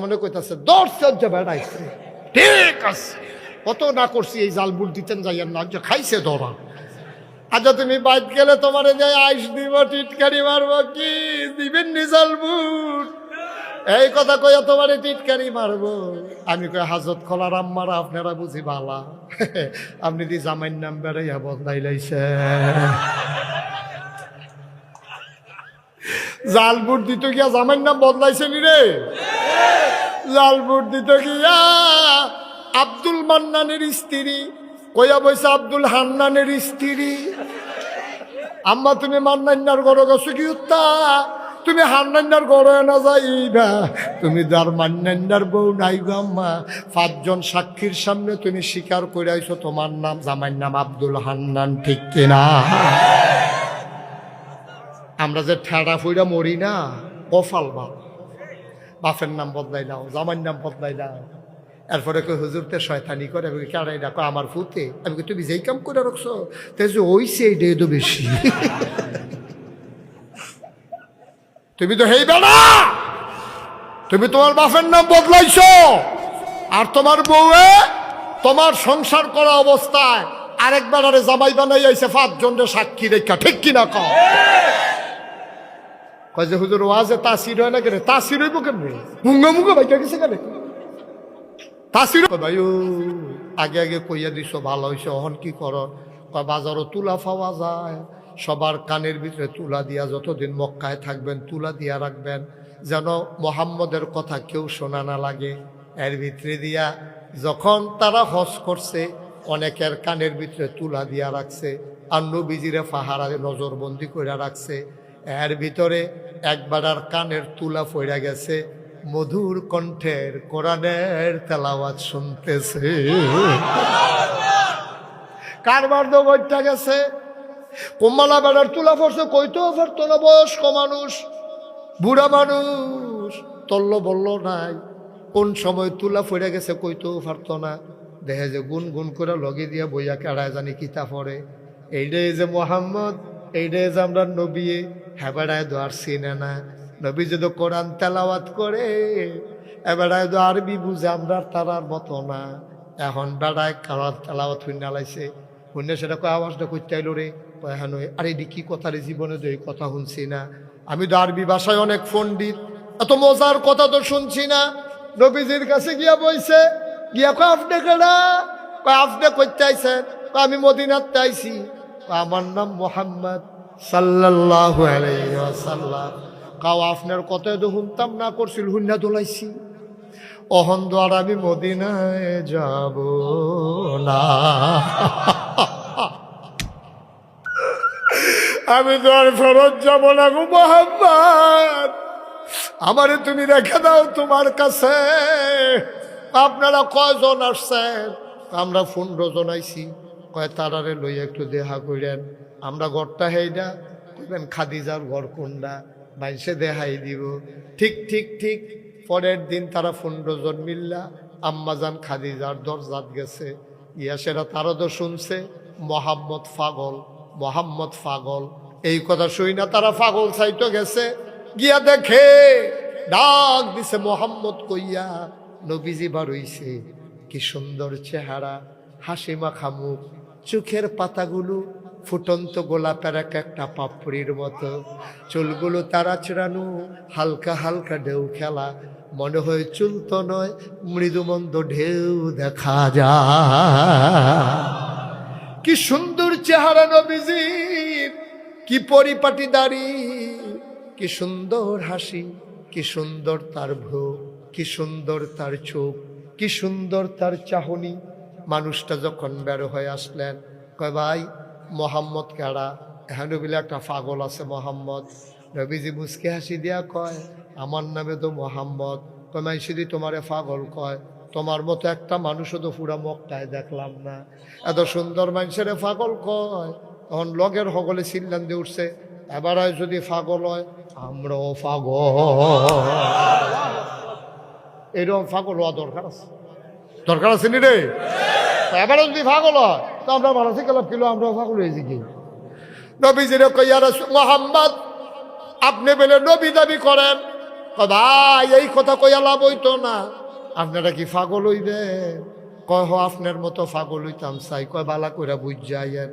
মনে কইতাছে দর্শক বেড়াইছে, ঠিক আছে কত না করছি এই জাল বুট দিতেন যাইয়ের না, যে খাইছে ধরা। আচ্ছা তুমি বাইক গেলে তোমার যে আইস দিব, টিটকারি মারবো, কি দিবেন নি জাল বুট? এই কথা কইয়া তোমারে টিটকারি মারবো। আমি কই হাজত খোলার আম্মার আপনারা বুঝি বালা, আপনি দি জামাইর নাম বেড়াইয়া বদলাই লাইছে। জাল বুট দিত গিয়া জামাইর নাম বদলাইছে নি রে? জাল বুট দিত গিয়া আব্দুল মান্নানের স্ত্রী কইয়া বইছে আব্দুল হান্নানের স্ত্রী। আম্মা তুমি মান্নান্নার গড় গেছো কি উত্তা, তুমি হান্নান্নার গড়ে না যাইবা, তুমি যার মান্নান্নার বউ নাই গো আম্মা। 5 জন সাক্ষীর সামনে তুমি স্বীকার করে আইছো তোমার নাম জামাইর নাম আব্দুল হান্নান, ঠিক কিনা? আমরা যে ঠেড়া ফুইরা মরি না, কফাল বাপের নাম বদলাই দাও, জামাইর নাম বদলাই দাও। এরপরে কই হুজুরতে শয়তানি করে, আমি কেড়াই ডাকো আমার ফুতে। আমি কই তুমি যেই কাম করে রাখছো তাই যে ওইছে এইটাই তো বেশি। তুমি তো হেই বেড়া, তুমি তোমার বাপের নাম বদলাইছো, আর তোমার বউয়ে তোমার সংসার করা অবস্থায় আরেকবার আরে জামাই বানাই আইছে 5 জনের সাক্ষী রেখা, ঠিক কিনা কও? কয় যে হুজুর ওয়াজে তাসির হয় না কেন? তাসির হইব কেমনে? মুঙ্গা মুঙ্গা ভাইকা গেছে কেন? তাসির ভাই আগে আগে কইয়া দিছো ভালো হইছে, অহন কি করো? কয় বাজারও তুলা পাওয়া যায়, সবার কানের ভিতরে তুলা দিয়া, যতদিন মক্কায় থাকবেন তুলা দিয়া রাখবেন, যেন মোহাম্মদের কথা কেউ শোনা না লাগে। এর ভিতরে দিয়া যখন তারা হজ করছে অনেকের কানের ভিতরে তুলা দিয়া রাখছে, আর নবীজিরে পাহারারে নজরবন্দি করে রাখছে। এর ভিতরে একবার আর কানের তুলা পড়ে গেছে, মধুর কণ্ঠের কোরআনের তেলাওয়াত শুনতেছে। কারবার তো বইটা গেছে, কমলা বেড়ার তুলা পড়ছে, কইতেও পারতো না, বয়স্ক মানুষ, বুড়া মানুষ, তল্ল বলল নাই। কোন সময় তুলা পড়ে গেছে কইতেও পারতো না। দেখে যে গুন গুন করে লগে দিয়া বইয়া কেড়ায় জানি কিতা পড়ে, এইটাই যে মোহাম্মদ, এইটাই যে আমরা নবী। হ্যাঁ বেড়ায় তো আর চিনে না, নবী যদি কোরআন তেলাওয়াত করে এবারে তো আরবি বুঝে, আমরা তারার মতো না। এখন বেড়ায় কোরআন তেলাওয়াত হইনা লাইছে, হইনা সেটা কয় আওয়াজটা করতে আইলো রে, হ্যাঁ আরে এটি কি কথা রে, জীবনে তো এই কথা শুনছি না, আমি তো আরবি ভাষায় অনেক পণ্ডিত, এত মজার কথা তো শুনছি না। নবীজির কাছে গিয়া বইছে, গিয়া কয় আপনি কেডা? কয় আপনি করতে আইছেন? আমি মদিনাতে আইছি। আমার নাম মোহাম্মদ সাল্লাল্লাহু আলাইহি ওয়াসাল্লাম। কাও আপনার কথায় তো শুনতাম না, করছিল হুন্না দোলাইছি, অহন দ্বার আমি মদিনায় যাব না, আমি তো আর ফেরত যাব না গো মোহাম্মদ, আমারে তুমি রেখে দাও তোমার কাছে। আপনারা কয়জন আসছেন? আমরা 15 জন আইছি। কয় তারারে লইয়া একটু দেখা করেন, আমরা ঘরটা হেইডা কইবেন খাদিজার ঘর কোনটা, বাইসে দেখাই দিব। ঠিক ঠিক ঠিক পরের দিন তারা 15 জন মিল্লা আম্মাজান খাদিজার দরজাত গেছে, ইয়া সেরা তারা তো শুনছে মোহাম্মদ পাগল, মোহাম্মদ পাগল। এই কথা শুই না তারা পাগল সাইটো গেছে, গিয়া দেখে ডাক দিছে মোহাম্মদ কইয়া, নবীজি বার হইছে। কি সুন্দর চেহারা, হাসি মাখা মুখ, চোখের পাতাগুলো ফুটন্ত গোলাপের একটা পাপড়ির মতো, চুলগুলো তারা চড়ানো, হালকা হালকা ঢেউ খেলা, মনে হয় চুল তো নয় মৃদুমন্দ ঢেউ দেখা যায়। কি সুন্দর চেহারা নবীজির, কি পরিপাটি দাড়ি, কি সুন্দর হাসি, কি সুন্দর তার ভ্রু, কি সুন্দর তার চোখ, কি সুন্দর তার চাহনি। মানুষটা যখন বের হয়ে আসলেন, কয় ভাই মোহাম্মদ কেডা? হ্যাঁ নবীলে একটা পাগল আছে মোহাম্মদ। নবীজি মুসকে হাসি দিয়া কয়, আমার নামে তো মোহাম্মদ। কয় মাইসিদি তোমারে পাগল কয়, তোমার মতো একটা মানুষও তো পুরা মক্কায় দেখলাম না, এত সুন্দর মানুষের পাগল কয়। তখন লগের হগলে চিল্লান দিয়ে উঠছে, এবার যদি পাগল হয় আমরাও পাগল। এরকম পাগল হওয়া দরকার আছে, দরকার আছে নি রে? এবারে যদি পাগল হয় তো আমরা মানসিক লাভ কিলো, আমরাও পাগল হয়েছি কি? নবীজিরে কইয়া মোহাম্মদ আপনি বলে নবী দাবি করেন, কয় ভাই এই কথা কইয়া লাভ হইতো না, আপনারা কি পাগল হইবেন? কয় হ আপনার মতো পাগল হইতাম চাই। কয় বালা কইরা বুঝ যাই আর